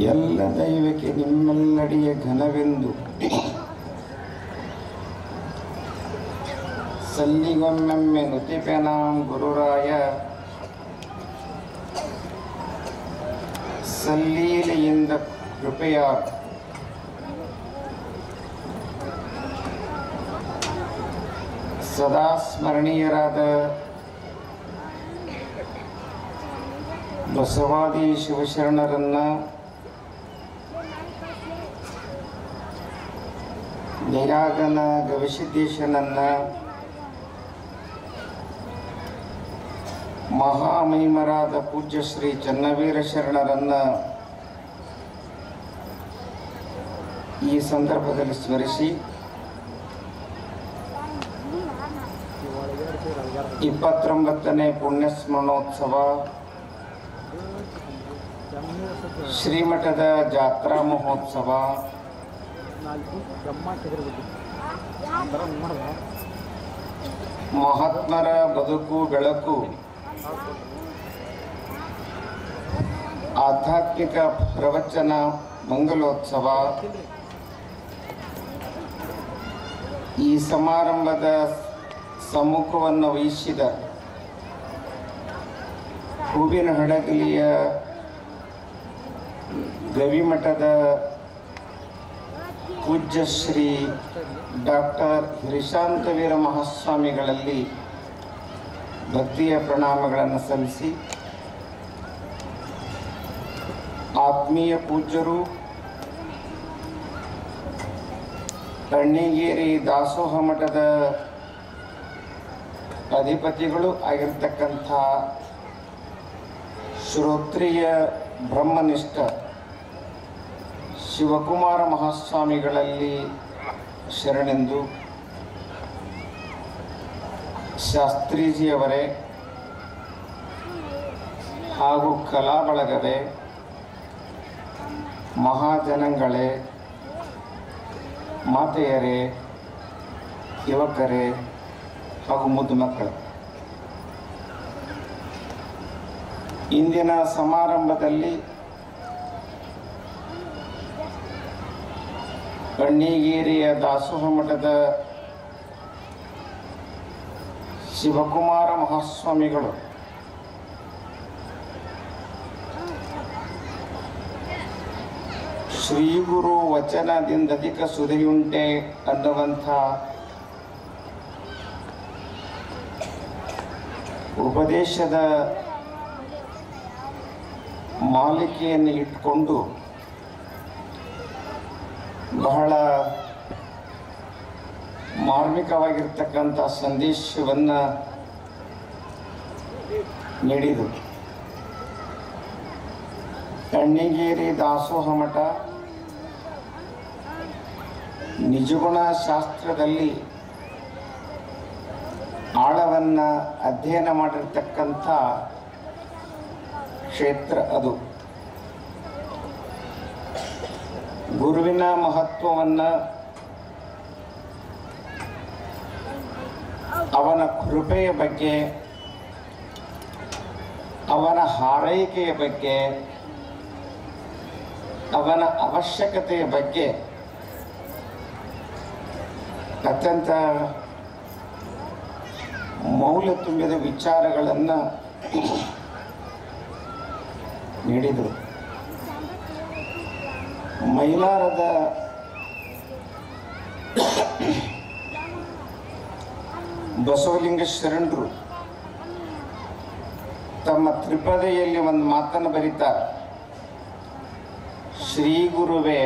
ಎಲ್ಲ ದೈವಕ್ಕೆ ನಿಮ್ಮೆಲ್ಲಡಿಯ ಘನವೆಂದು ಸಲ್ಲಿಗೊಮ್ಮೆಮ್ಮೆ ನುತಿಪೆನಾಂ ಗುರುರಾಯ ಸಲ್ಲೀಲೆಯಿಂದ ಕೃಪೆಯ ಸದಾ ಸ್ಮರಣೀಯರಾದ ಬಸವಾದಿ ಶಿವಶರಣರನ್ನ ನಿರಾಗನ ಗವಿಸಿದ್ದೇಶನನ್ನ ಮಹಾಮಹಿಮರಾದ ಪೂಜ್ಯ ಶ್ರೀ ಚನ್ನವೀರ ಶರಣರನ್ನ ಈ ಸಂದರ್ಭದಲ್ಲಿ ಸ್ಮರಿಸಿ 29ನೇ ಪುಣ್ಯ ಸ್ಮರಣೋತ್ಸವ ಶ್ರೀಮಠದ ಜಾತ್ರಾ ಮಹೋತ್ಸವ ಮಹಾತ್ಮರ ಬದುಕು ಬೆಳಕು ಆಧ್ಯಾತ್ಮಿಕ ಪ್ರವಚನ ಮಂಗಲೋತ್ಸವ ಈ ಸಮಾರಂಭದ ಸಮ್ಮುಖವನ್ನು ವಹಿಸಿದ ಹೂವಿನ ಹಡಗಲಿಯ ಗವಿಮಠದ ಪೂಜ್ಯ ಶ್ರೀ ಡಾಕ್ಟರ್ ಹಿರಿಶಾಂತವೀರ ಮಹಾಸ್ವಾಮಿಗಳಲ್ಲಿ ಭಕ್ತಿಯ ಪ್ರಣಾಮಗಳನ್ನು ಸಲ್ಲಿಸಿ ಆತ್ಮೀಯ ಪೂಜ್ಯರು ಕಣ್ಣಿಗೇರಿ ದಾಸೋಹ ಮಠದ ಅಧಿಪತಿಗಳು ಆಗಿರ್ತಕ್ಕಂಥ ಶ್ರೋತ್ರಿಯ ಬ್ರಹ್ಮನಿಷ್ಠ ಶಿವಕುಮಾರ ಮಹಾಸ್ವಾಮಿಗಳಲ್ಲಿ ಶರಣೆಂದು, ಶಾಸ್ತ್ರೀಜಿಯವರೇ ಹಾಗೂ ಕಲಾ ಬಳಗವೇ, ಮಹಾಜನಗಳೇ, ಮಾತೆಯರೇ, ಯುವಕರೇ ಹಾಗೂ ಮುದ್ದು ಮಕ್ಕಳು, ಇಂದಿನ ಸಮಾರಂಭದಲ್ಲಿ ಕಣ್ಣಿಗೇರಿಯ ದಾಸೋಹ ಮಠದ ಶಿವಕುಮಾರ ಮಹಾಸ್ವಾಮಿಗಳು ಶ್ರೀ ಗುರು ವಚನದಿಂದಧಿಕ ಸುಧೆಯುಂಟೆ ಅನ್ನುವಂಥ ಉಪದೇಶದ ಮಾಲಿಕೆಯನ್ನು ಇಟ್ಕೊಂಡು ಬಹಳ ಮಾರ್ಮಿಕವಾಗಿರ್ತಕ್ಕಂಥ ಸಂದೇಶವನ್ನು ನೀಡಿದರು. ಕಣ್ಣಿಗೇರಿ ದಾಸೋಹ ಮಠ ನಿಜಗುಣ ಶಾಸ್ತ್ರದಲ್ಲಿ ಆಳವನ್ನು ಅಧ್ಯಯನ ಮಾಡಿರ್ತಕ್ಕಂಥ ಕ್ಷೇತ್ರ. ಅದು ಗುರುವಿನ ಮಹತ್ವವನ್ನು, ಅವನ ಕೃಪೆಯ ಬಗ್ಗೆ, ಅವನ ಹಾರೈಕೆಯ ಬಗ್ಗೆ, ಅವನ ಅವಶ್ಯಕತೆಯ ಬಗ್ಗೆ ಅತ್ಯಂತ ಮೌಲ್ಯ ತುಂಬಿದ ವಿಚಾರಗಳನ್ನು ನೀಡಿದರು. ಮೈಲಾರದ ಬಸವಲಿಂಗ ಶರಣರು ತಮ್ಮ ತ್ರಿಪದಿಯಲ್ಲಿ ಒಂದು ಮಾತನ್ನು ಬರೀತಾರೆ. ಶ್ರೀ ಗುರುವೇ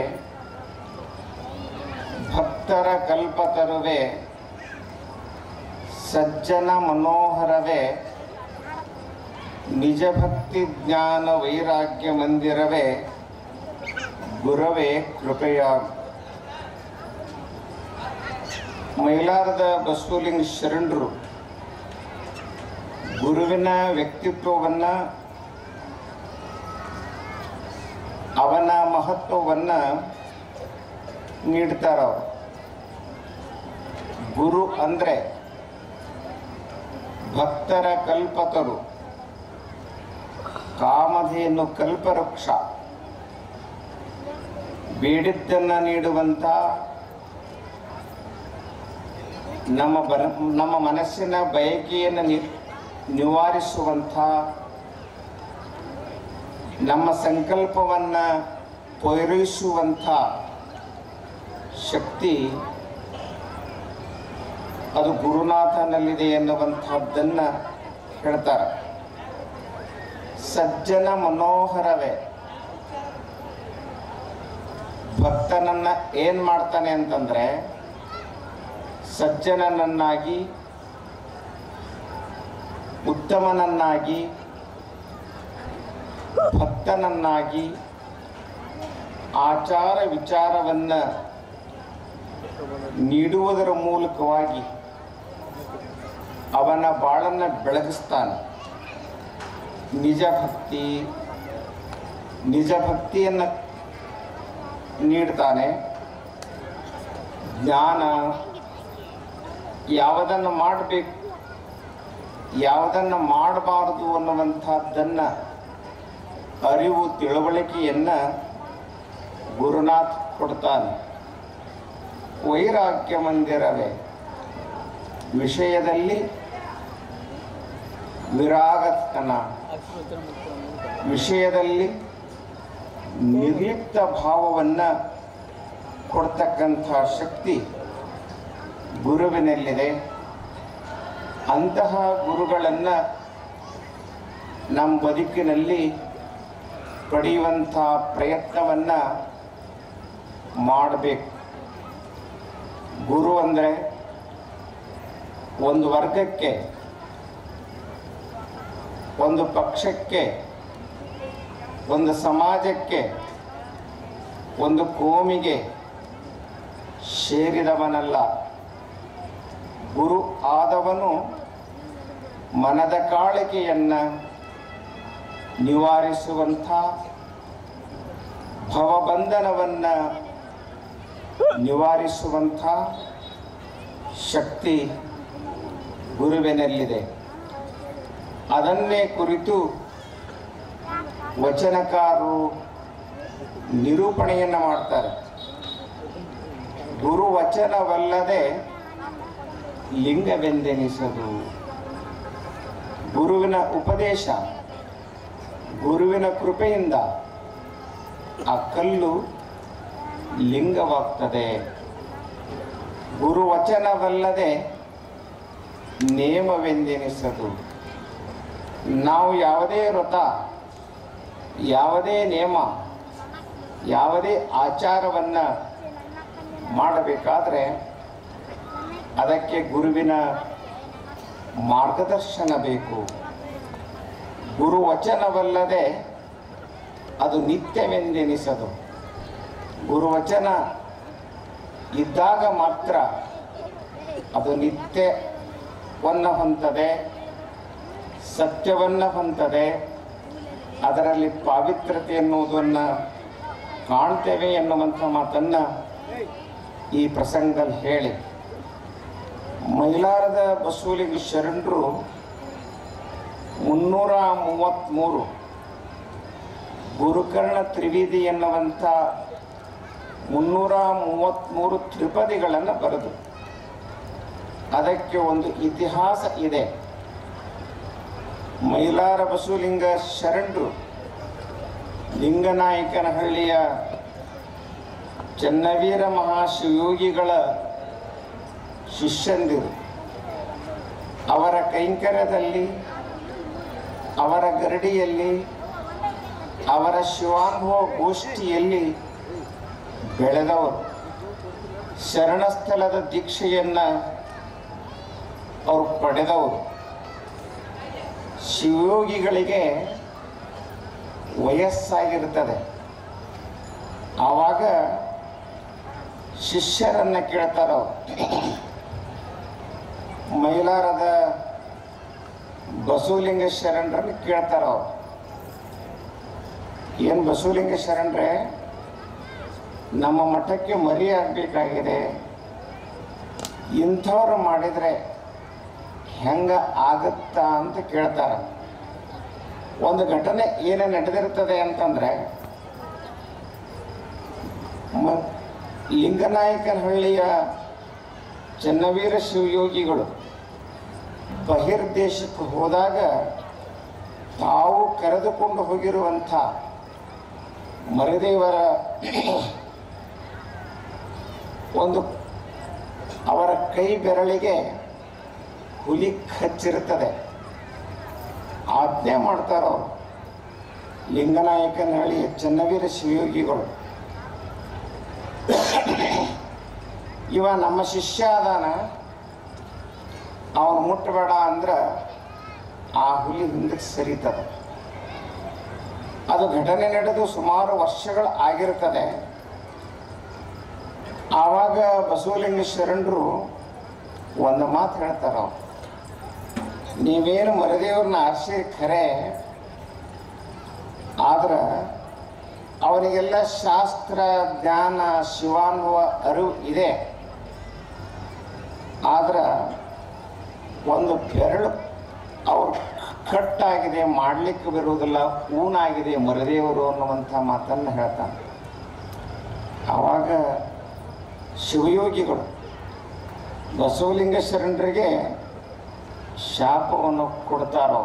ಭಕ್ತರ ಕಲ್ಪತರುವೆ, ಸಜ್ಜನ ಮನೋಹರವೇ, ನಿಜ ಭಕ್ತಿ ಜ್ಞಾನ ವೈರಾಗ್ಯ ಮಂದಿರವೇ, ಗುರವೇ ಕೃಪೆಯ. ಮೈಲಾರದ ಬಸವಲಿಂಗ ಶರಣರು ಗುರುವಿನ ವ್ಯಕ್ತಿತ್ವವನ್ನು, ಅವನ ಮಹತ್ವವನ್ನು ನೀಡ್ತಾರ. ಗುರು ಅಂದರೆ ಭಕ್ತರ ಕಲ್ಪತರು, ಕಾಮಧೇನು ಕಲ್ಪವೃಕ್ಷ, ಬೇಡಿದ್ದನ್ನು ನೀಡುವಂಥ, ನಮ್ಮ ಮನಸ್ಸಿನ ಬಯಕೆಯನ್ನು ನಿವಾರಿಸುವಂಥ, ನಮ್ಮ ಸಂಕಲ್ಪವನ್ನು ಪೂರೈಸುವಂಥ ಶಕ್ತಿ ಅದು ಗುರುನಾಥನಲ್ಲಿದೆ ಎನ್ನುವಂಥದ್ದನ್ನು ಹೇಳ್ತಾರೆ. ಸಜ್ಜನ ಮನೋಹರವೇ, ಭಕ್ತನನ್ನು ಏನು ಮಾಡ್ತಾನೆ ಅಂತಂದರೆ ಸಜ್ಜನನನ್ನಾಗಿ, ಉತ್ತಮನನ್ನಾಗಿ, ಭಕ್ತನನ್ನಾಗಿ, ಆಚಾರ ವಿಚಾರವನ್ನು ನೀಡುವುದರ ಮೂಲಕವಾಗಿ ಅವನ ಬಾಳನ್ನು ಬೆಳಗಿಸ್ತಾನೆ. ನಿಜ ಭಕ್ತಿಯನ್ನು ನೀಡ್ತಾನೆ. ಜ್ಞಾನ, ಯಾವುದನ್ನು ಮಾಡಬೇಕು, ಯಾವುದನ್ನು ಮಾಡಬಾರದು ಅನ್ನುವಂಥದ್ದನ್ನು ಅರಿವು, ತಿಳುವಳಿಕೆಯನ್ನು ಗುರುನಾಥ್ ಕೊಡ್ತಾನೆ. ವೈರಾಗ್ಯ ಮಂದಿರವೇ, ವಿಷಯದಲ್ಲಿ ವಿರಾಗತನ, ವಿಷಯದಲ್ಲಿ ನಿರ್ಲಿಪ್ತ ಭಾವವನ್ನು ಕೊಡ್ತಕ್ಕಂಥ ಶಕ್ತಿ ಗುರುವಿನಲ್ಲಿದೆ. ಅಂತಹ ಗುರುಗಳನ್ನು ನಮ್ಮ ಬದುಕಿನಲ್ಲಿ ಪಡೆಯುವಂಥ ಪ್ರಯತ್ನವನ್ನು ಮಾಡಬೇಕು. ಗುರು ಅಂದರೆ ಒಂದು ವರ್ಗಕ್ಕೆ, ಒಂದು ಪಕ್ಷಕ್ಕೆ, ಒಂದು ಸಮಾಜಕ್ಕೆ, ಒಂದು ಕೋಮಿಗೆ ಸೇರಿದವನಲ್ಲ. ಗುರು ಆದವನು ಮನದ ಕಾಳಿಕೆಯನ್ನು ನಿವಾರಿಸುವಂಥ, ಭವಬಂಧನವನ್ನು ನಿವಾರಿಸುವಂಥ ಶಕ್ತಿ ಗುರುವಿನಲ್ಲಿದೆ. ಅದನ್ನೇ ಕುರಿತು ವಚನಕಾರರು ನಿರೂಪಣೆಯನ್ನು ಮಾಡ್ತಾರೆ. ಗುರುವಚನವಲ್ಲದೆ ಲಿಂಗವೆಂದೆನಿಸದು. ಗುರುವಿನ ಉಪದೇಶ, ಗುರುವಿನ ಕೃಪೆಯಿಂದ ಆ ಕಲ್ಲು ಲಿಂಗವಾಗ್ತದೆ. ಗುರುವಚನವಲ್ಲದೆ ನೇಮವೆಂದೆನಿಸದು. ನಾವು ಯಾವುದೇ ವ್ರತ, ಯಾವುದೇ ನಿಯಮ, ಯಾವುದೇ ಆಚಾರವನ್ನು ಮಾಡಬೇಕಾದ್ರೆ ಅದಕ್ಕೆ ಗುರುವಿನ ಮಾರ್ಗದರ್ಶನ ಬೇಕು. ಗುರುವಚನವಲ್ಲದೆ ಅದು ನಿತ್ಯವೆಂದೆನಿಸದು. ಗುರುವಚನ ಇದ್ದಾಗ ಮಾತ್ರ ಅದು ನಿತ್ಯವನ್ನು ಹೊಂದದೆ, ಸತ್ಯವನ್ನು ಹೊಂದದೆ, ಅದರಲ್ಲಿ ಪಾವಿತ್ರತೆ ಎನ್ನುವುದನ್ನು ಕಾಣ್ತೇವೆ ಎನ್ನುವಂಥ ಮಾತನ್ನು ಈ ಪ್ರಸಂಗದಲ್ಲಿ ಹೇಳಿ, ಮೈಲಾರದ ಬಸವಲಿಂಗ ಶರಣರು 333 ಗುರುಕರ್ಣ ತ್ರಿವೇದಿ ಎನ್ನುವಂಥ 333 ತ್ರಿಪದಿಗಳನ್ನು ಬರೆದು, ಅದಕ್ಕೆ ಒಂದು ಇತಿಹಾಸ ಇದೆ. ಮೈಲಾರ ಬಸವಲಿಂಗ ಶರಣರು ಲಿಂಗನಾಯಕನಹಳ್ಳಿಯ ಚನ್ನವೀರ ಮಹಾಶಿವಯೋಗಿಗಳ ಶಿಷ್ಯಂದಿರು. ಅವರ ಕೈಂಕರ್ಯದಲ್ಲಿ, ಅವರ ಗರಡಿಯಲ್ಲಿ, ಅವರ ಶಿವಾನುಭವ ಗೋಷ್ಠಿಯಲ್ಲಿ ಬೆಳೆದವರು. ಶರಣಸ್ಥಳದ ದೀಕ್ಷೆಯನ್ನು ಅವರು ಪಡೆದವರು. ಶಿವಯೋಗಿಗಳಿಗೆ ವಯಸ್ಸಾಗಿರ್ತದೆ. ಆವಾಗ ಶಿಷ್ಯರನ್ನು ಕೇಳ್ತಾರವ್ರು. ಮೈಲಾರದ ಬಸವಲಿಂಗ ಶರಣರನ್ನು ಕೇಳ್ತಾರವ್ರು, ಏನು ಬಸವಲಿಂಗ ಶರಣರೇ, ನಮ್ಮ ಮಠಕ್ಕೆ ಮರಿ ಆಗಬೇಕಾಗಿದೆ, ಇಂಥವ್ರು ಮಾಡಿದರೆ ಹೆಂಗ ಆಗುತ್ತಾ ಅಂತ ಕೇಳ್ತಾರೆ. ಒಂದು ಘಟನೆ ಏನೇ ನಡೆದಿರ್ತದೆ ಅಂತಂದರೆ, ಲಿಂಗನಾಯಕನಹಳ್ಳಿಯ ಚನ್ನವೀರ ಶಿವಯೋಗಿಗಳು ಬಹಿರ್ದೇಶಕ್ಕೆ ಹೋದಾಗ ತಾವು ಕರೆದುಕೊಂಡು ಹೋಗಿರುವಂಥ ಮರದೇವರ ಒಂದು ಅವರ ಕೈ ಬೆರಳಿಗೆ ಹುಲಿ ಕಚ್ಚಿರುತ್ತದೆ. ಆಜ್ಞೆ ಮಾಡ್ತಾರೋ ಲಿಂಗನಾಯಕನಹಳ್ಳಿಯ ಚನ್ನವೀರ ಶಿವಯೋಗಿಗಳು, ಇವ ನಮ್ಮ ಶಿಷ್ಯ ಅದಾನ, ಅವನು ಮುಟ್ಟಬೇಡ ಅಂದ್ರೆ ಆ ಹುಲಿ ಹಿಂದಕ್ಕೆ ಸರಿತದೆ. ಅದು ಘಟನೆ ನಡೆದು ಸುಮಾರು ವರ್ಷಗಳು ಆಗಿರ್ತದೆ. ಆವಾಗ ಬಸವಲಿಂಗ ಶರಣರು ಒಂದು ಮಾತು ಹೇಳ್ತಾರೆ, ನೀವೇನು ಮರದೇವ್ರನ್ನ ಆರಿಸಿ ಖರೆ, ಆದ್ರೆ ಅವನಿಗೆಲ್ಲ ಶಾಸ್ತ್ರ ಜ್ಞಾನ ಶಿವಾನುಭವ ಅರಿವು ಇದೆ. ಆದ್ರೆ ಒಂದು ಬೆರಳು ಅವ್ರು ಕಟ್ಟಾಗಿದೆ, ಮಾಡಲಿಕ್ಕೆ ಬರುವುದಿಲ್ಲ, ಊನಾಗಿದೆ ಮರದೇವರು ಅನ್ನುವಂಥ ಮಾತನ್ನು ಹೇಳ್ತಾನೆ. ಆವಾಗ ಶಿವಯೋಗಿಗಳು ಬಸವಲಿಂಗ ಶರಣರಿಗೆ ಶಾಪವನ್ನು ಕೊಡ್ತಾರೋ.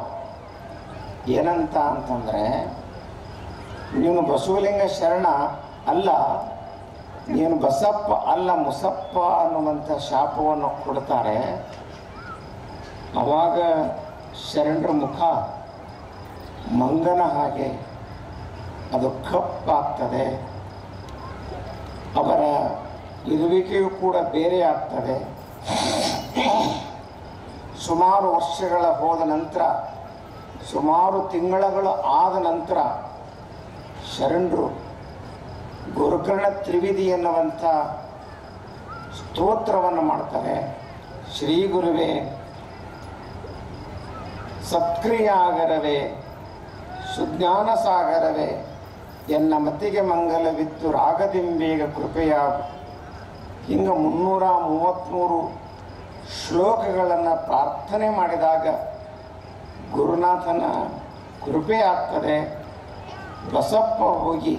ಏನಂತ ಅಂತಂದರೆ, ನೀನು ಬಸವಲಿಂಗ ಶರಣ ಅಲ್ಲ, ನೀನು ಬಸಪ್ಪ ಅಲ್ಲ ಮುಸಪ್ಪ ಅನ್ನುವಂಥ ಶಾಪವನ್ನು ಕೊಡ್ತಾರೆ. ಆವಾಗ ಶರಣರ ಮುಖ ಮಂಗನ ಹಾಗೆ ಅದು ಕಪ್ಪಾಗ್ತದೆ, ಅವರ ಇರುವಿಕೆಯೂ ಕೂಡ ಬೇರೆ ಆಗ್ತದೆ. ಸುಮಾರು ವರ್ಷಗಳ ಹೋದ ನಂತರ, ಸುಮಾರು ತಿಂಗಳುಗಳು ಆದ ನಂತರ ಶರಣರು ಗುರುಕರ್ಣ ತ್ರಿವಿಧಿ ಎನ್ನುವಂಥ ಸ್ತೋತ್ರವನ್ನು ಮಾಡ್ತಾರೆ. ಶ್ರೀ ಗುರುವೇ ಸತ್ಕ್ರಿಯ ಆಗರವೇ ಸುಜ್ಞಾನ ಸಾಗರವೇ, ಎನ್ನ ಮತಿಗೆ ಮಂಗಲವಿತ್ತು ರಾಗದಿಂಬೇಗ ಕೃಪೆಯಾಗು. ಹಿಂಗೆ 333 ಶ್ಲೋಕಗಳನ್ನು ಪ್ರಾರ್ಥನೆ ಮಾಡಿದಾಗ ಗುರುನಾಥನ ಕೃಪೆ ಆಗ್ತದೆ. ಬಸಪ್ಪ ಹೋಗಿ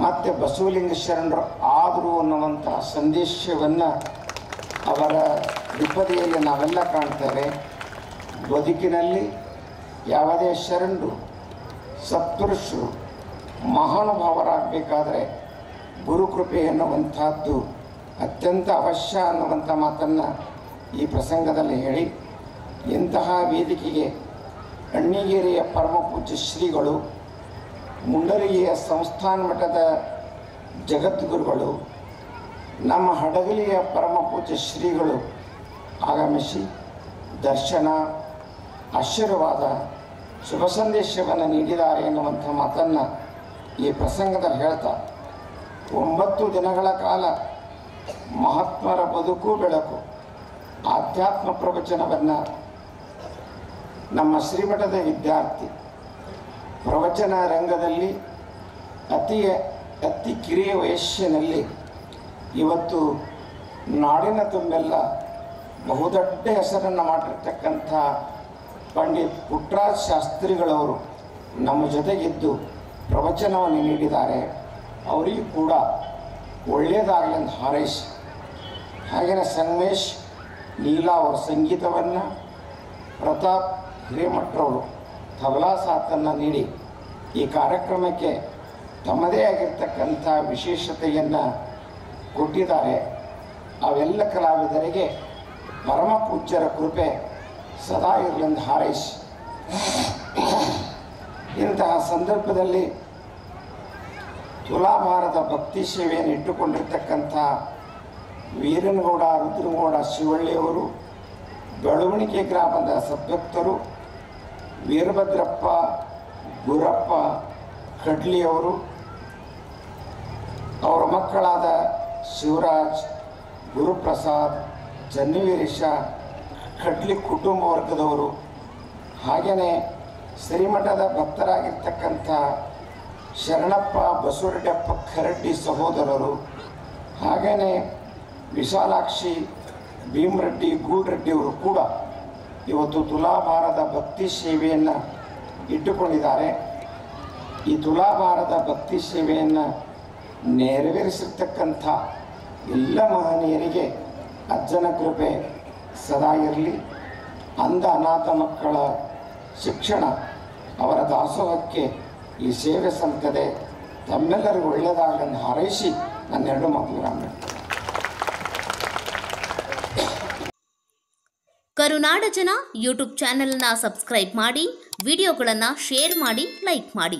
ಮತ್ತೆ ಬಸವಲಿಂಗ ಶರಣರು ಆದರು ಅನ್ನುವಂಥ ಸಂದೇಶವನ್ನು ಅವರ ದ್ವಿಪದಿಯಲ್ಲಿ ನಾವೆಲ್ಲ ಕಾಣ್ತೇವೆ. ಬದುಕಿನಲ್ಲಿ ಯಾವುದೇ ಶರಣರು ಸತ್ಪುರುಷರು ಮಹಾನುಭಾವರಾಗಬೇಕಾದ್ರೆ ಗುರುಕೃಪೆ ಎನ್ನುವಂಥದ್ದು ಅತ್ಯಂತ ಅವಶ್ಯ ಅನ್ನುವಂಥ ಮಾತನ್ನು ಈ ಪ್ರಸಂಗದಲ್ಲಿ ಹೇಳಿ, ಇಂತಹ ವೇದಿಕೆಗೆ ಅಣ್ಣಿಗೇರಿಯ ಪರಮಪೂಜ್ಯ ಶ್ರೀಗಳು, ಮುಂಡರಗಿಯ ಸಂಸ್ಥಾನ ಮಠದ ಜಗದ್ಗುರುಗಳು, ನಮ್ಮ ಹಡಗಲಿಯ ಪರಮಪೂಜ್ಯ ಶ್ರೀಗಳು ಆಗಮಿಸಿ ದರ್ಶನ ಆಶೀರ್ವಾದ ಶುಭ ಸಂದೇಶವನ್ನು ನೀಡಿದ್ದಾರೆ ಎನ್ನುವಂಥ ಮಾತನ್ನು ಈ ಪ್ರಸಂಗದಲ್ಲಿ ಹೇಳ್ತಾ, 9 ದಿನಗಳ ಕಾಲ ಮಹಾತ್ಮರ ಬದುಕು ಬೆಳಕು ಆಧ್ಯಾತ್ಮ ಪ್ರವಚನವನ್ನು ನಮ್ಮ ಶ್ರೀಮಠದ ವಿದ್ಯಾರ್ಥಿ ಪ್ರವಚನ ರಂಗದಲ್ಲಿ ಅತಿ ಕಿರಿಯ ವಯಸ್ಸಿನಲ್ಲಿ ಇವತ್ತು ನಾಡಿನ ತುಂಬೆಲ್ಲ ಬಹುದೊಡ್ಡ ಹೆಸರನ್ನು ಮಾಡಿರ್ತಕ್ಕಂಥ ಪಂಡಿತ್ ಪುಟ್ಟರಾಜ ಶಾಸ್ತ್ರಿಗಳವರು ನಮ್ಮ ಜೊತೆಗಿದ್ದು ಪ್ರವಚನವನ್ನು ನೀಡಿದ್ದಾರೆ. ಅವರಿಗೂ ಕೂಡ ಒಳ್ಳೆಯದಾಗಲಿ ಅಂತ ಹಾರೈಸಿ, ಹಾಗೆಯೇ ಸಂಗಮೇಶ್ ಲೀಲಾ ಅವರ ಸಂಗೀತವನ್ನು, ಪ್ರತಾಪ್ ಹಿರೇಮಠರವರು ತಬಲಾ ಸಾಥನ್ನು ನೀಡಿ ಈ ಕಾರ್ಯಕ್ರಮಕ್ಕೆ ತಮ್ಮದೇ ಆಗಿರ್ತಕ್ಕಂಥ ವಿಶೇಷತೆಯನ್ನು ಕೊಟ್ಟಿದ್ದಾರೆ. ಅವೆಲ್ಲ ಕಲಾವಿದರಿಗೆ ಪರಮ ಪೂಜ್ಯರ ಕೃಪೆ ಸದಾ ಇರಲೆಂದು ಹಾರೈಸಿ, ಇಂತಹ ಸಂದರ್ಭದಲ್ಲಿ ತುಲಾಭಾರದ ಭಕ್ತಿ ಸೇವೆಯನ್ನು ಇಟ್ಟುಕೊಂಡಿರ್ತಕ್ಕಂಥ ವೀರನಗೌಡ ರುದ್ರಗೌಡ ಶಿವಳ್ಳಿಯವರು, ಬೆಳವಣಿಗೆ ಗ್ರಾಮದ ಸದ್ಭಕ್ತರು ವೀರಭದ್ರಪ್ಪ ಗುರಪ್ಪ ಕಡ್ಲಿಯವರು, ಅವರ ಮಕ್ಕಳಾದ ಶಿವರಾಜ್, ಗುರುಪ್ರಸಾದ್, ಚನ್ನವೀರೇಶ ಕಡ್ಲಿ ಕುಟುಂಬ ವರ್ಗದವರು, ಹಾಗೆಯೇ ಶ್ರೀಮಠದ ಭಕ್ತರಾಗಿರ್ತಕ್ಕಂಥ ಶರಣಪ್ಪ ಬಸವರೆಡ್ಡಪ್ಪ ಖರಡ್ಡಿ ಸಹೋದರರು, ಹಾಗೆಯೇ ವಿಶಾಲಾಕ್ಷಿ ಭೀಮರೆಡ್ಡಿ ಗೂಡ್ರೆಡ್ಡಿಯವರು ಕೂಡ ಇವತ್ತು ತುಲಾಭಾರದ ಭಕ್ತಿ ಸೇವೆಯನ್ನು ಇಟ್ಟುಕೊಂಡಿದ್ದಾರೆ. ಈ ತುಲಾಭಾರದ ಭಕ್ತಿ ಸೇವೆಯನ್ನು ನೆರವೇರಿಸಿರ್ತಕ್ಕಂಥ ಎಲ್ಲ ಮಹನೀಯರಿಗೆ ಅಜ್ಜನ ಕೃಪೆ ಸದಾ ಇರಲಿ. ಅಂಧ ಅನಾಥ ಮಕ್ಕಳ ಶಿಕ್ಷಣ ಅವರ ದಾಸೋಹಕ್ಕೆ ಈ ಸೇವೆ ಸಲ್ತದೆ. ತಮ್ಮೆಲ್ಲರಿಗೂ ಒಳ್ಳೆಯದಾಗಲೆಂದು ಹಾರೈಸಿ ನನ್ನೆರಡು ಮಾತು ವಿರಾಮ. ಕರುನಾಡ ಜನ ಯೂಟ್ಯೂಬ್ ಚಾನೆಲ್ನ ಸಬ್ಸ್ಕ್ರೈಬ್ ಮಾಡಿ, ವಿಡಿಯೋಗಳನ್ನು ಶೇರ್ ಮಾಡಿ, ಲೈಕ್ ಮಾಡಿ.